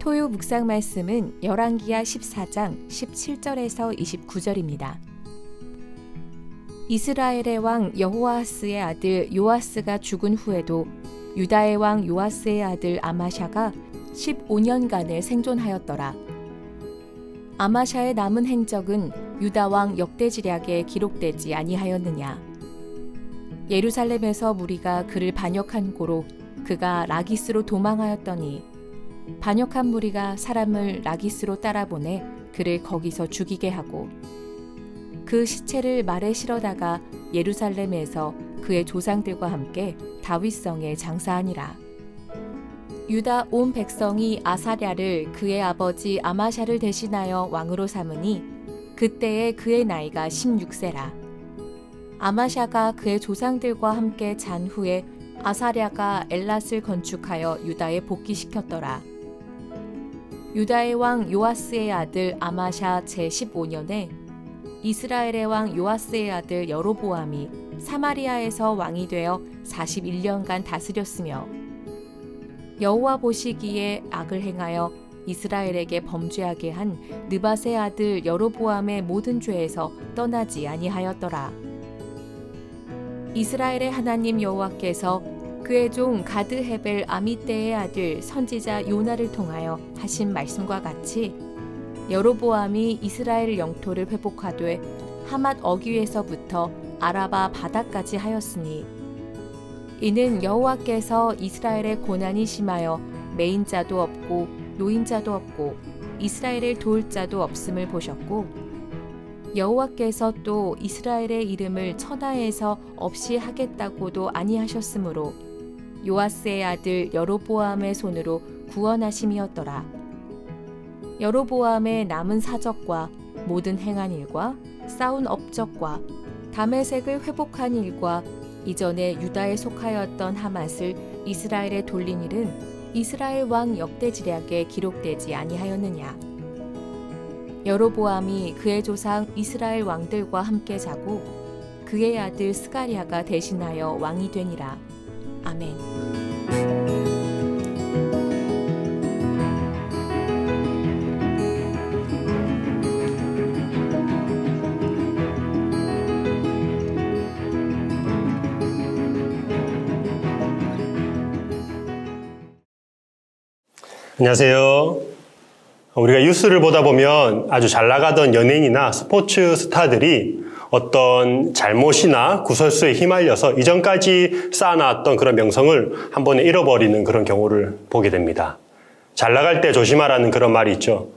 토요 묵상 말씀은 열왕기하 14장 17절에서 29절입니다. 이스라엘의 왕 여호아하스의 아들 요아스가 죽은 후에도 유다의 왕 요아스의 아들 아마샤가 15년간을 생존하였더라. 아마샤의 남은 행적은 유다 왕 역대지략에 기록되지 아니하였느냐. 예루살렘에서 무리가 그를 반역한 고로 그가 라기스로 도망하였더니 반역한 무리가 사람을 라기스로 따라보내 그를 거기서 죽이게 하고 그 시체를 말에 실어다가 예루살렘에서 그의 조상들과 함께 다윗성에 장사하니라. 유다 온 백성이 아사랴를 그의 아버지 아마샤를 대신하여 왕으로 삼으니 그때에 그의 나이가 16세라. 아마샤가 그의 조상들과 함께 잔 후에 아사랴가 엘랏을 건축하여 유다에 복귀시켰더라. 유다의 왕 요아스의 아들 아마샤 제15년에 이스라엘의 왕 요아스의 아들 여로보암이 사마리아에서 왕이 되어 41년간 다스렸으며 여호와 보시기에 악을 행하여 이스라엘에게 범죄하게 한 느밧의 아들 여로보암의 모든 죄에서 떠나지 아니하였더라. 이스라엘의 하나님 여호와께서 그의 종 가드헤벨 아미떼의 아들 선지자 요나를 통하여 하신 말씀과 같이 여로보암이 이스라엘 영토를 회복하되 하맛 어귀에서부터 아라바 바다까지 하였으니 이는 여호와께서 이스라엘의 고난이 심하여 매인자도 없고 노인자도 없고 이스라엘을 도울 자도 없음을 보셨고 여호와께서 또 이스라엘의 이름을 천하에서 없이 하겠다고도 아니하셨으므로 요아스의 아들 여로보암의 손으로 구원하심이었더라. 여로보암의 남은 사적과 모든 행한 일과 싸운 업적과 다메섹을 회복한 일과 이전에 유다에 속하였던 하맛을 이스라엘에 돌린 일은 이스라엘 왕 역대지략에 기록되지 아니하였느냐. 여로보암이 그의 조상 이스라엘 왕들과 함께 자고 그의 아들 스가랴가 대신하여 왕이 되니라. 아멘. 안녕하세요. 우리가 뉴스를 보다 보면 아주 잘 나가던 연예인이나 스포츠 스타들이 어떤 잘못이나 구설수에 휘말려서 이전까지 쌓아놨던 그런 명성을 한 번에 잃어버리는 그런 경우를 보게 됩니다. 잘 나갈 때 조심하라는 그런 말이 있죠.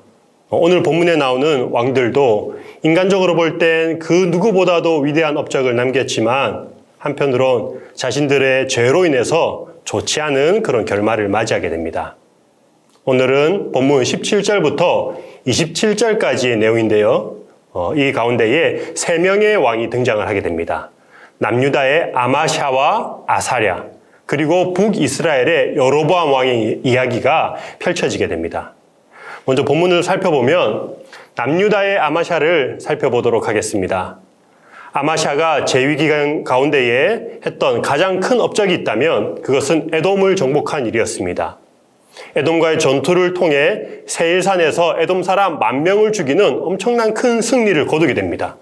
오늘 본문에 나오는 왕들도 인간적으로 볼 땐 그 누구보다도 위대한 업적을 남겼지만 한편으론 자신들의 죄로 인해서 좋지 않은 그런 결말을 맞이하게 됩니다. 오늘은 본문 17절부터 27절까지의 내용인데요. 이 가운데에 3명의 왕이 등장을 하게 됩니다. 남유다의 아마샤와 아사랴, 그리고 북이스라엘의 여로보암 왕의 이야기가 펼쳐지게 됩니다. 먼저 본문을 살펴보면 남유다의 아마샤를 살펴보도록 하겠습니다. 아마샤가 재위기간 가운데에 했던 가장 큰 업적이 있다면 그것은 에돔을 정복한 일이었습니다. 에돔과의 전투를 통해 세일산에서 에돔 사람 10,000명을 죽이는 엄청난 큰 승리를 거두게 됩니다.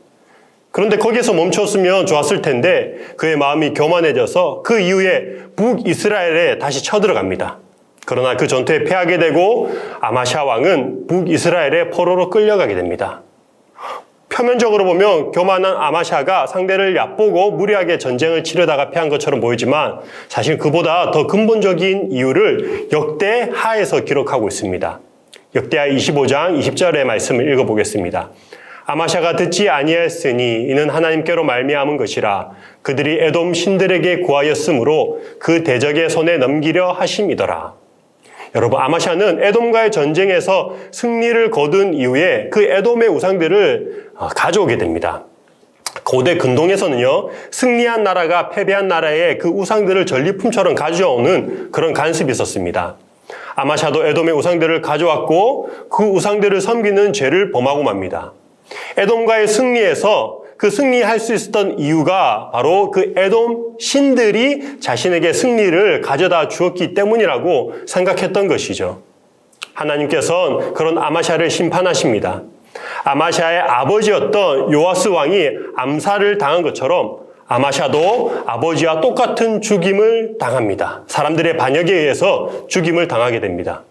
그런데 거기에서 멈췄으면 좋았을 텐데 그의 마음이 교만해져서 그 이후에 북이스라엘에 다시 쳐들어갑니다. 그러나 그 전투에 패하게 되고 아마샤 왕은 북이스라엘의 포로로 끌려가게 됩니다. 표면적으로 보면 교만한 아마샤가 상대를 얕보고 무리하게 전쟁을 치르다가 패한 것처럼 보이지만 사실 그보다 더 근본적인 이유를 역대하에서 기록하고 있습니다. 역대하 25장 20절의 말씀을 읽어보겠습니다. 아마샤가 듣지 아니하였으니 이는 하나님께로 말미암은 것이라. 그들이 에돔 신들에게 구하였으므로 그 대적의 손에 넘기려 하심이더라. 여러분, 아마샤는 에돔과의 전쟁에서 승리를 거둔 이후에 그 에돔의 우상들을 가져오게 됩니다. 고대 근동에서는요, 승리한 나라가 패배한 나라의 그 우상들을 전리품처럼 가져오는 그런 관습이 있었습니다. 아마샤도 에돔의 우상들을 가져왔고 그 우상들을 섬기는 죄를 범하고 맙니다. 에돔과의 승리에서 그 승리할 수 있었던 이유가 바로 그 에돔 신들이 자신에게 승리를 가져다 주었기 때문이라고 생각했던 것이죠. 하나님께서는 그런 아마샤를 심판하십니다. 아마샤의 아버지였던 요아스 왕이 암살을 당한 것처럼 아마샤도 아버지와 똑같은 죽임을 당합니다. 사람들의 반역에 의해서 죽임을 당하게 됩니다.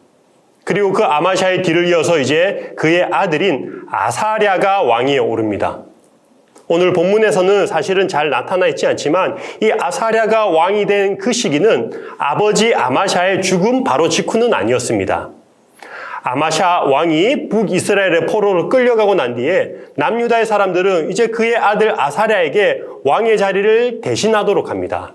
그리고 그 아마샤의 뒤를 이어서 이제 그의 아들인 아사랴가 왕위에 오릅니다. 오늘 본문에서는 사실은 잘 나타나 있지 않지만 이 아사랴가 왕이 된 그 시기는 아버지 아마샤의 죽음 바로 직후는 아니었습니다. 아마샤 왕이 북이스라엘의 포로로 끌려가고 난 뒤에 남유다의 사람들은 이제 그의 아들 아사랴에게 왕의 자리를 대신하도록 합니다.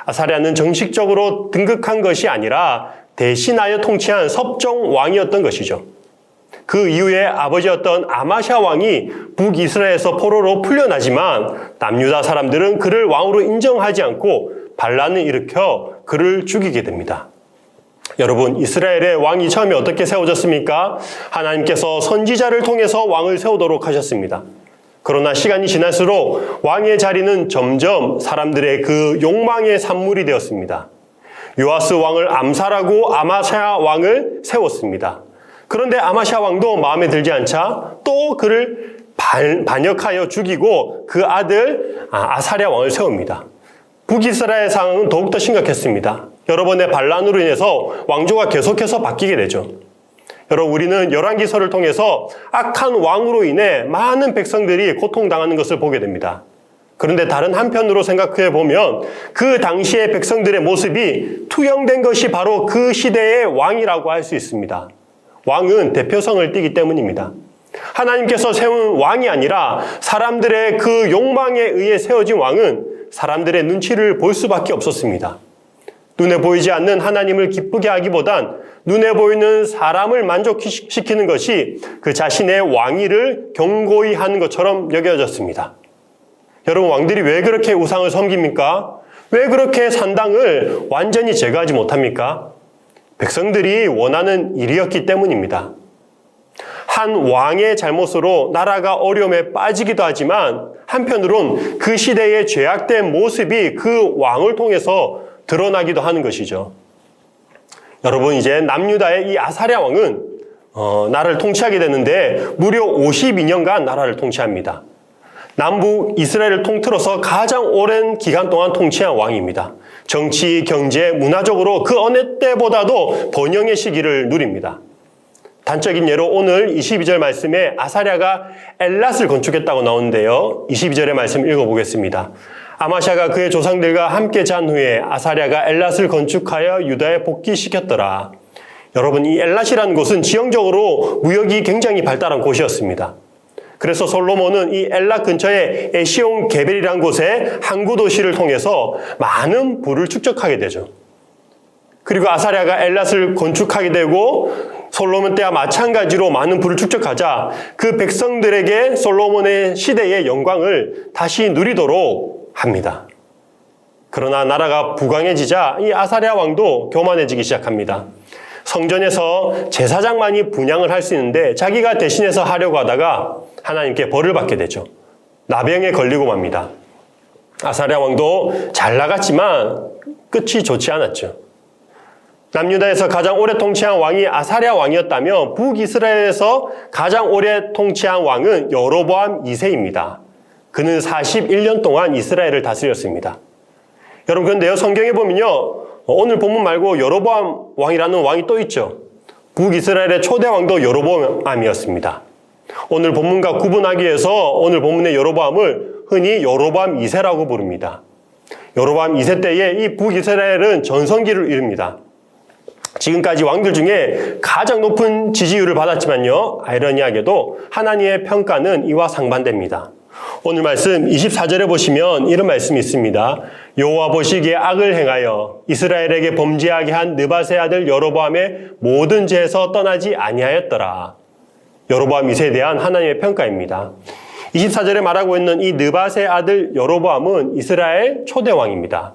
아사랴는 정식적으로 등극한 것이 아니라 대신하여 통치한 섭정 왕이었던 것이죠. 그 이후에 아버지였던 아마샤 왕이 북이스라엘에서 포로로 풀려나지만 남유다 사람들은 그를 왕으로 인정하지 않고 반란을 일으켜 그를 죽이게 됩니다. 여러분, 이스라엘의 왕이 처음에 어떻게 세워졌습니까? 하나님께서 선지자를 통해서 왕을 세우도록 하셨습니다. 그러나 시간이 지날수록 왕의 자리는 점점 사람들의 그 욕망의 산물이 되었습니다. 요아스 왕을 암살하고 아마샤 왕을 세웠습니다. 그런데 아마샤 왕도 마음에 들지 않자 또 그를 반역하여 죽이고 그 아들 아사랴 왕을 세웁니다. 북이스라엘 상황은 더욱더 심각했습니다. 여러 번의 반란으로 인해서 왕조가 계속해서 바뀌게 되죠. 여러분, 우리는 열왕기서를 통해서 악한 왕으로 인해 많은 백성들이 고통당하는 것을 보게 됩니다. 그런데 다른 한편으로 생각해 보면 그 당시의 백성들의 모습이 투영된 것이 바로 그 시대의 왕이라고 할 수 있습니다. 왕은 대표성을 띠기 때문입니다. 하나님께서 세운 왕이 아니라 사람들의 그 욕망에 의해 세워진 왕은 사람들의 눈치를 볼 수밖에 없었습니다. 눈에 보이지 않는 하나님을 기쁘게 하기보단 눈에 보이는 사람을 만족시키는 것이 그 자신의 왕위를 경고히 하는 것처럼 여겨졌습니다. 여러분, 왕들이 왜 그렇게 우상을 섬깁니까? 왜 그렇게 산당을 완전히 제거하지 못합니까? 백성들이 원하는 일이었기 때문입니다. 한 왕의 잘못으로 나라가 어려움에 빠지기도 하지만 한편으론 그 시대의 죄악된 모습이 그 왕을 통해서 드러나기도 하는 것이죠. 여러분, 이제 남유다의 이 아사랴 왕은 나라를 통치하게 되는데 무려 52년간 나라를 통치합니다. 남북 이스라엘을 통틀어서 가장 오랜 기간 동안 통치한 왕입니다. 정치, 경제, 문화적으로 그 어느 때보다도 번영의 시기를 누립니다. 단적인 예로 오늘 22절 말씀에 아사랴가 엘랏을 건축했다고 나오는데요. 22절의 말씀 읽어보겠습니다. 아마샤가 그의 조상들과 함께 잔 후에 아사랴가 엘랏을 건축하여 유다에 복귀시켰더라. 여러분, 이 엘랏이라는 곳은 지형적으로 무역이 굉장히 발달한 곳이었습니다. 그래서 솔로몬은 이 엘랏 근처에 에시온 게벨이라는 곳에 항구 도시를 통해서 많은 부를 축적하게 되죠. 그리고 아사랴가 엘랏을 건축하게 되고 솔로몬 때와 마찬가지로 많은 부를 축적하자 그 백성들에게 솔로몬의 시대의 영광을 다시 누리도록 합니다. 그러나 나라가 부강해지자 이 아사랴 왕도 교만해지기 시작합니다. 성전에서 제사장만이 분향을 할 수 있는데 자기가 대신해서 하려고 하다가 하나님께 벌을 받게 되죠. 나병에 걸리고 맙니다. 아사랴 왕도 잘 나갔지만 끝이 좋지 않았죠. 남유다에서 가장 오래 통치한 왕이 아사랴 왕이었다면 북이스라엘에서 가장 오래 통치한 왕은 여로보암 2세입니다. 그는 41년 동안 이스라엘을 다스렸습니다. 여러분, 그런데요, 성경에 보면요, 오늘 본문 말고 여로보암 왕이라는 왕이 또 있죠. 북이스라엘의 초대 왕도 여로보암이었습니다. 오늘 본문과 구분하기 위해서 오늘 본문의 여로보암을 흔히 여로보암 2세라고 부릅니다. 여로보암 2세 때에 이 북이스라엘은 전성기를 이룹니다. 지금까지 왕들 중에 가장 높은 지지율을 받았지만요, 아이러니하게도 하나님의 평가는 이와 상반됩니다. 오늘 말씀 24절에 보시면 이런 말씀이 있습니다. 여호와 보시기에 악을 행하여 이스라엘에게 범죄하게 한 느밧의 아들 여로보암의 모든 죄에서 떠나지 아니하였더라. 여로보암 2세에 대한 하나님의 평가입니다. 24절에 말하고 있는 이 느밧의 아들 여로보암은 이스라엘 초대 왕입니다.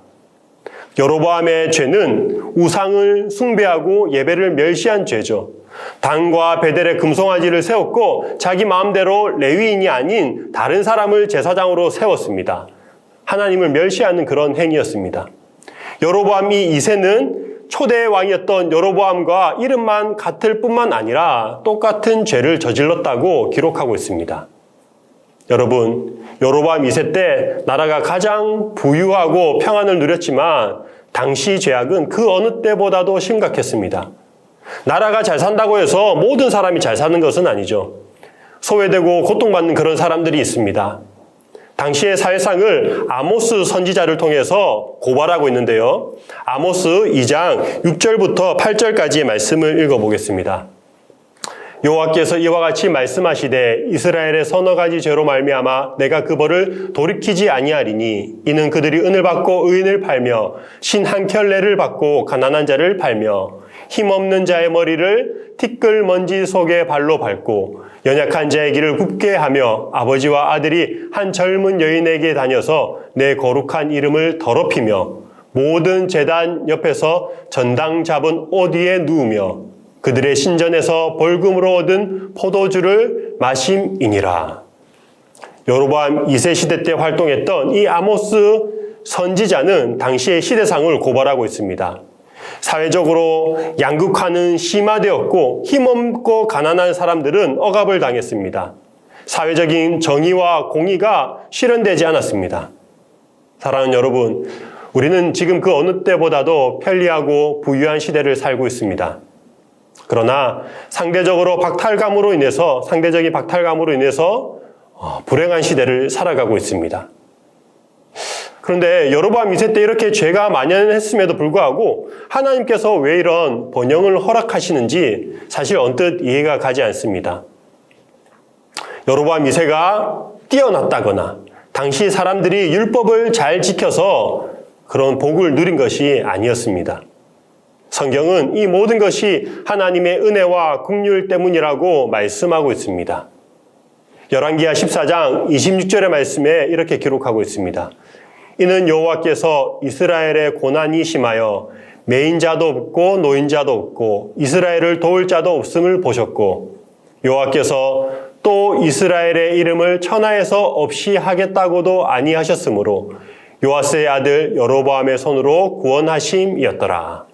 여로보암의 죄는 우상을 숭배하고 예배를 멸시한 죄죠. 단과 베델의 금송아지를 세웠고 자기 마음대로 레위인이 아닌 다른 사람을 제사장으로 세웠습니다. 하나님을 멸시하는 그런 행위였습니다. 여로보암 이 2세는 초대 왕이었던 여로보암과 이름만 같을 뿐만 아니라 똑같은 죄를 저질렀다고 기록하고 있습니다. 여러분, 여로보암 2세 때 나라가 가장 부유하고 평안을 누렸지만 당시 죄악은 그 어느 때보다도 심각했습니다. 나라가 잘 산다고 해서 모든 사람이 잘 사는 것은 아니죠. 소외되고 고통받는 그런 사람들이 있습니다. 당시의 사회상을 아모스 선지자를 통해서 고발하고 있는데요. 아모스 2장 6절부터 8절까지의 말씀을 읽어보겠습니다. 여호와께서 이와 같이 말씀하시되 이스라엘의 서너 가지 죄로 말미암아 내가 그 벌을 돌이키지 아니하리니 이는 그들이 은을 받고 의인을 팔며 신 한 켤레를 받고 가난한 자를 팔며 힘없는 자의 머리를 티끌 먼지 속에 발로 밟고 연약한 자의 길을 굽게 하며 아버지와 아들이 한 젊은 여인에게 다녀서 내 거룩한 이름을 더럽히며 모든 제단 옆에서 전당 잡은 옷 위에 누우며 그들의 신전에서 벌금으로 얻은 포도주를 마심이니라. 여로보암 2세 시대 때 활동했던 이 아모스 선지자는 당시의 시대상을 고발하고 있습니다. 사회적으로 양극화는 심화되었고 힘없고 가난한 사람들은 억압을 당했습니다. 사회적인 정의와 공의가 실현되지 않았습니다. 사랑하는 여러분, 우리는 지금 그 어느 때보다도 편리하고 부유한 시대를 살고 있습니다. 그러나 상대적인 박탈감으로 인해서 불행한 시대를 살아가고 있습니다. 그런데 여로보암 2세 때 이렇게 죄가 만연했음에도 불구하고 하나님께서 왜 이런 번영을 허락하시는지 사실 언뜻 이해가 가지 않습니다. 여로보암 2세가 뛰어났다거나 당시 사람들이 율법을 잘 지켜서 그런 복을 누린 것이 아니었습니다. 성경은 이 모든 것이 하나님의 은혜와 긍휼 때문이라고 말씀하고 있습니다. 열왕기하 14장 26절의 말씀에 이렇게 기록하고 있습니다. 이는 여호와께서 이스라엘의 고난이 심하여 매인자도 없고 노인자도 없고 이스라엘을 도울 자도 없음을 보셨고 여호와께서 또 이스라엘의 이름을 천하에서 없이 하겠다고도 아니하셨으므로 요아스의 아들 여로보암의 손으로 구원하심이었더라.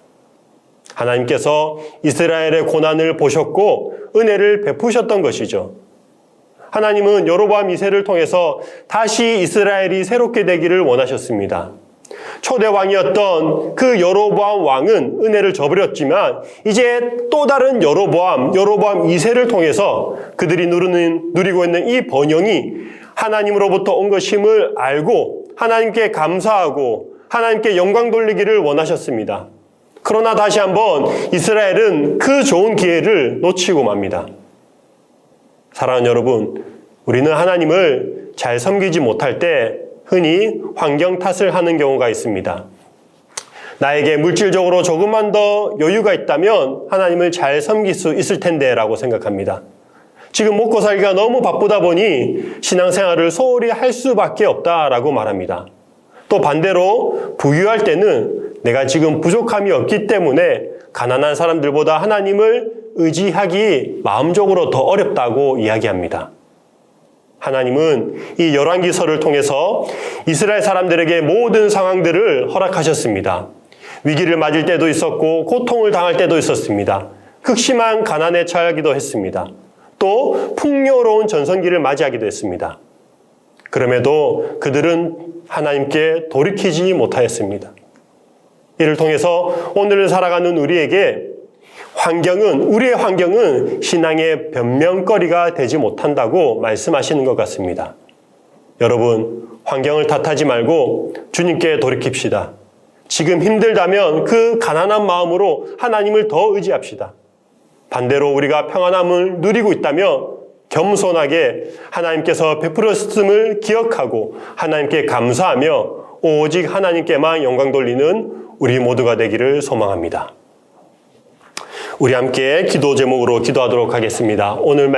하나님께서 이스라엘의 고난을 보셨고 은혜를 베푸셨던 것이죠. 하나님은 여로보암 2세를 통해서 다시 이스라엘이 새롭게 되기를 원하셨습니다. 초대 왕이었던 그 여로보암 왕은 은혜를 저버렸지만 이제 또 다른 여로보암 2세를 통해서 그들이 누리고 있는 이 번영이 하나님으로부터 온 것임을 알고 하나님께 감사하고 하나님께 영광 돌리기를 원하셨습니다. 그러나 다시 한번 이스라엘은 그 좋은 기회를 놓치고 맙니다. 사랑하는 여러분, 우리는 하나님을 잘 섬기지 못할 때 흔히 환경 탓을 하는 경우가 있습니다. 나에게 물질적으로 조금만 더 여유가 있다면 하나님을 잘 섬길 수 있을 텐데 라고 생각합니다. 지금 먹고 살기가 너무 바쁘다 보니 신앙생활을 소홀히 할 수밖에 없다라고 말합니다. 또 반대로 부유할 때는 내가 지금 부족함이 없기 때문에 가난한 사람들보다 하나님을 의지하기 마음적으로 더 어렵다고 이야기합니다. 하나님은 이 열왕기서를 통해서 이스라엘 사람들에게 모든 상황들을 허락하셨습니다. 위기를 맞을 때도 있었고 고통을 당할 때도 있었습니다. 극심한 가난에 처하기도 했습니다. 또 풍요로운 전성기를 맞이하기도 했습니다. 그럼에도 그들은 하나님께 돌이키지 못하였습니다. 이를 통해서 오늘을 살아가는 우리에게 우리의 환경은 신앙의 변명거리가 되지 못한다고 말씀하시는 것 같습니다. 여러분, 환경을 탓하지 말고 주님께 돌이킵시다. 지금 힘들다면 그 가난한 마음으로 하나님을 더 의지합시다. 반대로 우리가 평안함을 누리고 있다면 겸손하게 하나님께서 베풀었음을 기억하고 하나님께 감사하며 오직 하나님께만 영광 돌리는 우리 모두가 되기를 소망합니다. 우리 함께 기도 제목으로 기도하도록 하겠습니다. 오늘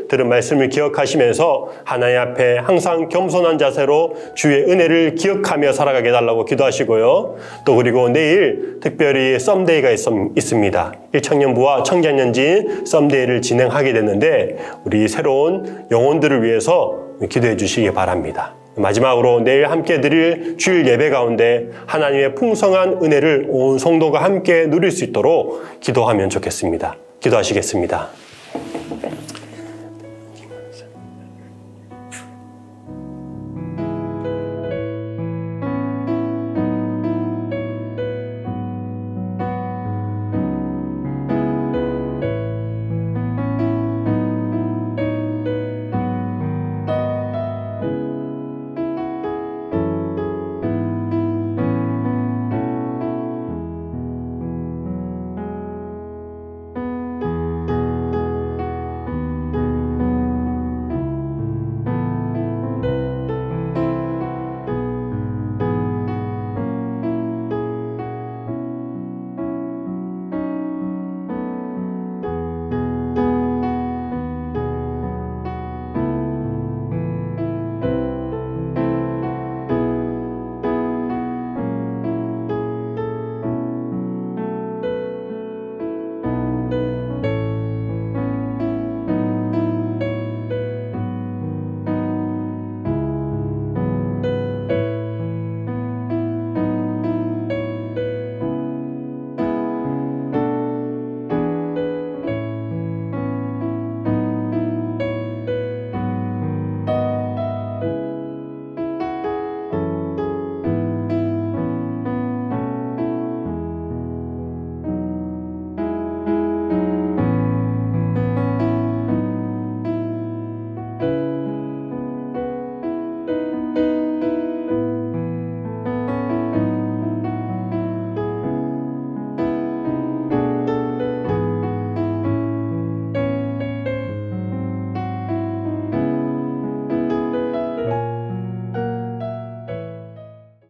들은 말씀을 기억하시면서 하나님 앞에 항상 겸손한 자세로 주의 은혜를 기억하며 살아가게 해달라고 기도하시고요. 또 그리고 내일 특별히 썸데이가 있습니다. 1청년부와 청장년진 썸데이를 진행하게 됐는데 우리 새로운 영혼들을 위해서 기도해 주시기 바랍니다. 마지막으로 내일 함께 드릴 주일 예배 가운데 하나님의 풍성한 은혜를 온 성도가 함께 누릴 수 있도록 기도하면 좋겠습니다. 기도하시겠습니다.